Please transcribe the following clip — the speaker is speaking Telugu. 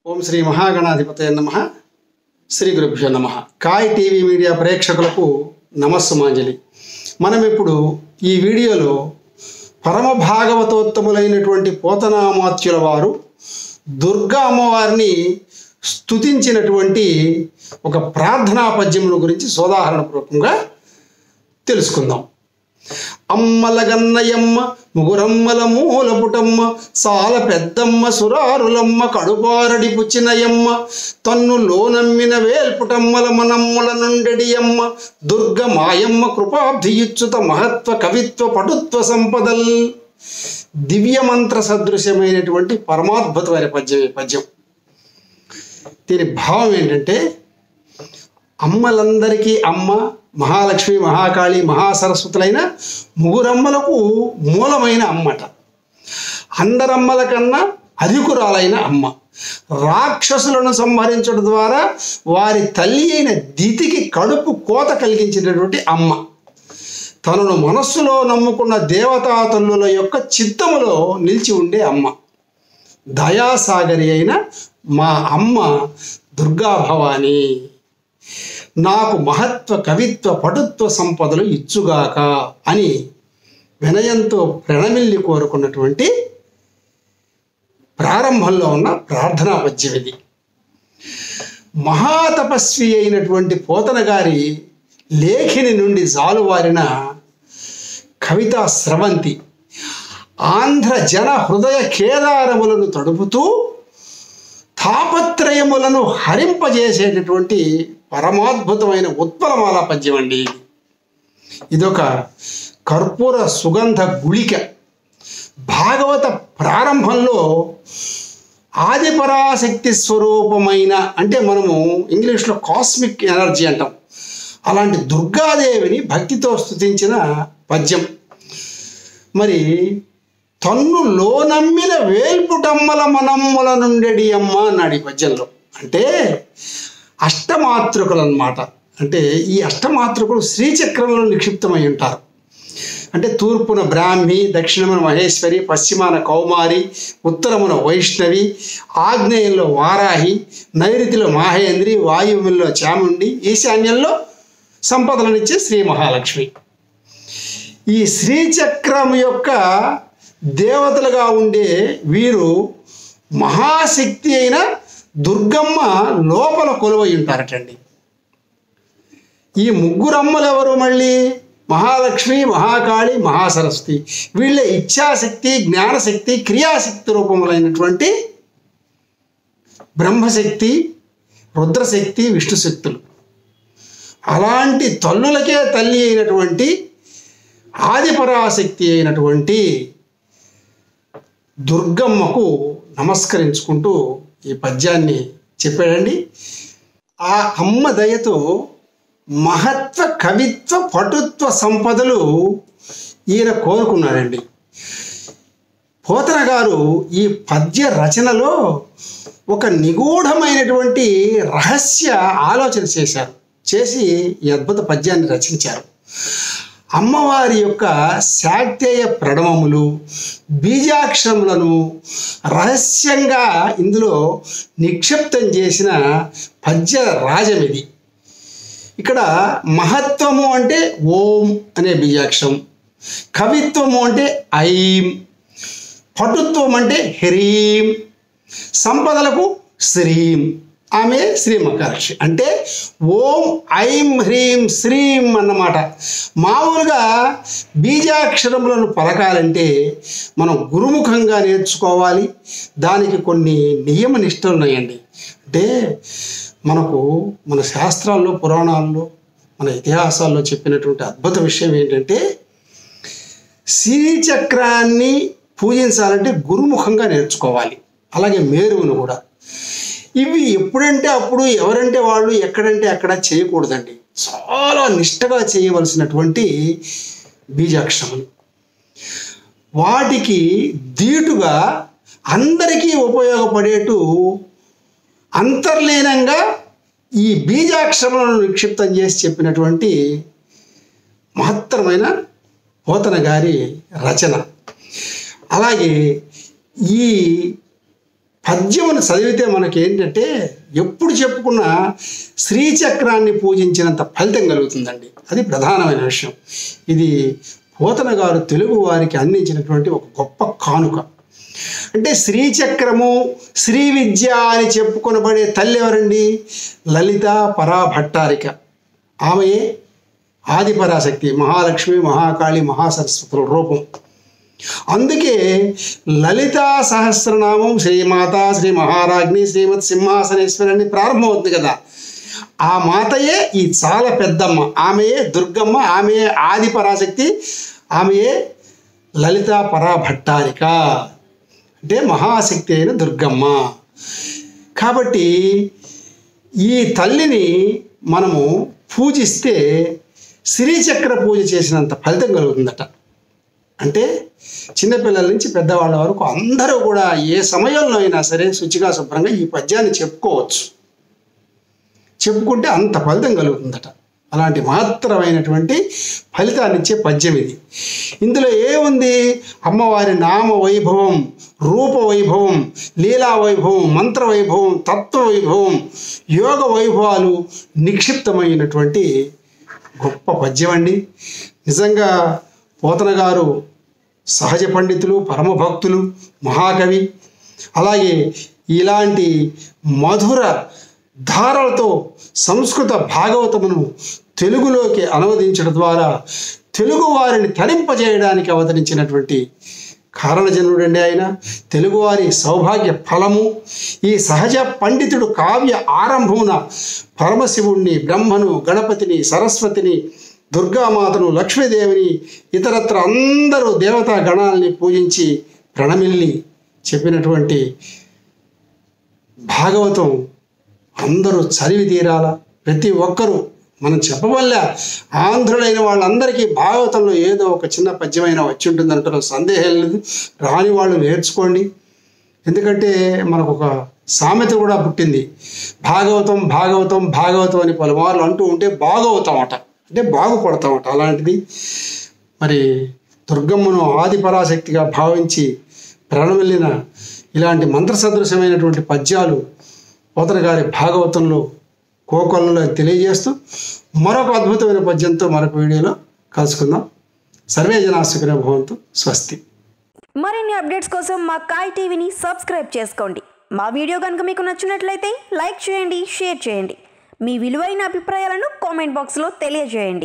ఓం శ్రీ మహాగణాధిపతయ నమః. శ్రీ గురుభ్యో నమః. కాయ్ టీవీ మీడియా ప్రేక్షకులకు నమస్సుమాంజలి. మనం ఇప్పుడు ఈ వీడియోలో పరమ భాగవతోత్తములైనటువంటి పోతనామాత్యుల వారు దుర్గా అమ్మవారిని స్తుతించినటువంటి ఒక ప్రార్థనా పద్యముల గురించి సోదాహరణపూర్వకంగా తెలుసుకుందాం. అమ్మల గన్నయమ్మ ముగురమ్మల మూలపుటమ్మ సాల పెద్దమ్మ సురారులమ్మ కడుపారడి పుచ్చినయమ్మ తన్ను లోనమ్మిన వేల్పుటమ్మల మనమ్ముల నుండెడియమ్మ దుర్గ మాయమ్మ కృపాబ్ధియుచ్యుత మహత్వ కవిత్వ పటుత్వ సంపదల్. దివ్యమంత్ర సదృశ్యమైనటువంటి పరమాద్భుతమైన పద్యం. దీని భావం ఏంటంటే, అమ్మలందరికీ అమ్మ మహాలక్ష్మి, మహాకాళి, మహాసరస్వతులైన ముగురమ్మలకు మూలమైన అమ్మట. అందరమ్మల కన్నా అధికురాలైన అమ్మ. రాక్షసులను సంహరించడం ద్వారా వారి తల్లి అయిన దితికి కడుపు కోత కలిగించినటువంటి అమ్మ. తనను మనస్సులో నమ్ముకున్న దేవతా తల్లుల యొక్క చిత్తములో నిలిచి ఉండే అమ్మ. దయాసాగరి అయిన మా అమ్మ దుర్గా భవాని నాకు మహత్వ కవిత్వ పటుత్వ సంపదలు ఇచ్చుగాక అని వినయంతో ప్రణమిల్లి కోరుకున్నటువంటి ప్రారంభంలో ఉన్న ప్రార్థనా పద్యం ఇది. మహాతపస్వి అయినటువంటి పోతన గారి లేఖిని నుండి జాలువారిన కవితా స్రవంతి ఆంధ్ర జన హృదయ కేదారములను తడుపుతూ తాపత్రయములను హరింపజేసేటటువంటి పరమాద్భుతమైన ఉత్పలమాల పద్యం అండి. ఇదొక కర్పూర సుగంధ గుళిక. భాగవత ప్రారంభంలో ఆదిపరాశక్తి స్వరూపమైన, అంటే మనము ఇంగ్లీష్లో కాస్మిక్ ఎనర్జీ అంటాం, అలాంటి దుర్గాదేవిని భక్తితో స్తుతించిన పద్యం. మరి తన్ను లోనమ్మిన వేల్పుటమ్మల మనమ్ముల నుండెడి అమ్మ అన్నాడు ఈ పద్యంలో. అంటే అష్టమాతృకులు అన్నమాట. అంటే ఈ అష్టమాతృకులు శ్రీచక్రంలో నిక్షిప్తమై ఉంటారు. అంటే తూర్పున బ్రాహ్మి, దక్షిణమున మహేశ్వరి, పశ్చిమాన కౌమారి, ఉత్తరమున వైష్ణవి, ఆగ్నేయంలో వారాహి, నైరుతిలో మాహేంద్రి, వాయువుల్లో చాముండి, ఈశాన్యంలో సంపదలనిచ్చే శ్రీ మహాలక్ష్మి. ఈ శ్రీచక్రం యొక్క దేవతలుగా ఉండే వీరు మహాశక్తి అయిన దుర్గమ్మ లోపల కొలువై ఉంటారటండి. ఈ ముగ్గురమ్మలు ఎవరు? మళ్ళీ మహాలక్ష్మి, మహాకాళి, మహాసరస్వతి. వీళ్ళే ఇచ్ఛాశక్తి, జ్ఞానశక్తి, క్రియాశక్తి రూపములైనటువంటి బ్రహ్మశక్తి, రుద్రశక్తి, విష్ణుశక్తులు. అలాంటి తల్లులకే తల్లి అయినటువంటి ఆదిపరాశక్తి అయినటువంటి దుర్గమ్మకు నమస్కరించుకుంటూ ఈ పద్యాన్ని చెప్పాడండి. ఆ అమ్మ దయతో మహత్వ కవిత్వ పటుత్వ సంపదలు ఈయన కోరుకున్నాడండి. పోతన గారు ఈ పద్య రచనలో ఒక నిగూఢమైనటువంటి రహస్య ఆలోచన చేసి ఈ అద్భుత పద్యాన్ని రచించారు. అమ్మవారి యొక్క శాక్తేయ ప్రణవములు, బీజాక్షరములను రహస్యంగా ఇందులో నిక్షిప్తం చేసిన పద్య రాజమిది. ఇక్కడ మహత్వము అంటే ఓం అనే బీజాక్షరం, కవిత్వము అంటే ఐం, పటుత్వం అంటే హ్రీం, సంపదలకు శ్రీం. ఆమె శ్రీ మహాలక్ష్మి. అంటే ఓం ఐం హ్రీం శ్రీం అన్నమాట. మామూలుగా బీజాక్షరములను పలకాలంటే మనం గురుముఖంగా నేర్చుకోవాలి. దానికి కొన్ని నియమ నిష్టలు ఉన్నాయండి. అంటే మనకు మన శాస్త్రాల్లో, పురాణాల్లో, మన ఇతిహాసాల్లో చెప్పినటువంటి అద్భుత విషయం ఏంటంటే, శ్రీచక్రాన్ని పూజించాలంటే గురుముఖంగా నేర్చుకోవాలి. అలాగే మేరువును కూడా. ఇవి ఎప్పుడంటే అప్పుడు, ఎవరంటే వాళ్ళు, ఎక్కడంటే అక్కడ చేయకూడదండి. చాలా నిష్టగా చేయవలసినటువంటి బీజాక్షరములు. వాటికి ధీటుగా అందరికీ ఉపయోగపడేటు అంతర్లీనంగా ఈ బీజాక్షరములను నిక్షిప్తం చేసి చెప్పినటువంటి మహత్తరమైన పోతన గారి రచన. అలాగే ఈ పద్యమును చదివితే మనకి ఏంటంటే ఎప్పుడు చెప్పుకున్నా శ్రీచక్రాన్ని పూజించినంత ఫలితం కలుగుతుందండి. అది ప్రధానమైన విషయం. ఇది పోతన గారు తెలుగు వారికి అందించినటువంటి ఒక గొప్ప కానుక. అంటే శ్రీచక్రము, శ్రీ విద్య అని చెప్పుకొనబడే తల్లి ఎవరండి? లలిత పరాభట్టారిక. ఆమెయే ఆదిపరాశక్తి, మహాలక్ష్మి, మహాకాళి, మహాసరస్వతుల రూపం. అందుకే లలితా సహస్రనామం శ్రీమాత, శ్రీ మహారాజ్ని, శ్రీమత్ సింహాసనేశ్వరి అని ప్రారంభమవుతుంది కదా. ఆ మాతయే ఈ చాలా పెద్దమ్మ, ఆమెయే దుర్గమ్మ, ఆమెయే ఆదిపరాశక్తి, ఆమెయే లలితా పరాభట్టారిక, అంటే మహాశక్తి అయిన దుర్గమ్మ. కాబట్టి ఈ తల్లిని మనము పూజిస్తే శ్రీచక్ర పూజ చేసినంత ఫలితం కలుగుతుందట. అంటే చిన్నపిల్లల నుంచి పెద్దవాళ్ళ వరకు అందరూ కూడా ఏ సమయంలో అయినా సరే శుచిగా శుభ్రంగా ఈ పద్యాన్ని చెప్పుకోవచ్చు. చెప్పుకుంటే అంత ఫలితం కలుగుతుందట. అలాంటి మహత్తరమైనటువంటి ఫలితాన్ని ఇచ్చే పద్యం ఇది. ఇందులో ఏముంది? అమ్మవారి నామ వైభవం, రూప వైభవం, లీలా వైభవం, మంత్ర వైభవం, తత్వ వైభవం, యోగ వైభవాలు నిక్షిప్తమైనటువంటి గొప్ప పద్యం అండి. నిజంగా పోతన గారు సహజ పండితులు, పరమభక్తులు, మహాకవి. అలాగే ఇలాంటి మధుర ధారలతో సంస్కృత భాగవతమును తెలుగులోకి అనువదించడం ద్వారా తెలుగు వారిని తరింపజేయడానికి అవతరించినటువంటి కారణజనుడండి ఆయన. తెలుగువారి సౌభాగ్య ఫలము. ఈ సహజ పండితుడు కావ్య ఆరంభమున పరమశివుణ్ణి, బ్రహ్మను, గణపతిని, సరస్వతిని, దుర్గామాతను, లక్ష్మీదేవిని, ఇతరత్ర అందరూ దేవతా గణాలని పూజించి ప్రణమిల్లి చెప్పినటువంటి భాగవతం అందరూ చదివి తీరాల. ప్రతి ఒక్కరూ మనం చెప్పవల్ల ఆంధ్రులైన వాళ్ళందరికీ భాగవతంలో ఏదో ఒక చిన్న పద్యమైనా వచ్చి ఉంటుంది అంటారు, సందేహం లేదు. రాని వాళ్ళు నేర్చుకోండి. ఎందుకంటే మనకు ఒక సామెత కూడా పుట్టింది, భాగవతం భాగవతం భాగవతం అని పలుమార్లు అంటూ ఉంటే బాగవుతామట, అంటే బాగుపడతామట. అలాంటిది మరి దుర్గమ్మను ఆదిపరాశక్తిగా భావించి ప్రణమిల్లిన ఇలాంటి మంత్రసదృశమైనటువంటి పద్యాలు పోతన గారి భాగవతంలో కోకొల్లలో తెలియజేస్తూ మరొక అద్భుతమైన పద్యంతో మరొక వీడియోలో కలుసుకుందాం. సర్వే జనా సుఖినో భవంతు. స్వస్తి. మరిన్ని అప్డేట్స్ కోసం మా కాయ్ టీవీని సబ్స్క్రైబ్ చేసుకోండి. మా వీడియో కనుక మీకు నచ్చినట్లయితే లైక్ చేయండి, షేర్ చేయండి. మీ విలువైన అభిప్రాయాలను కామెంట్ బాక్స్లో తెలియజేయండి.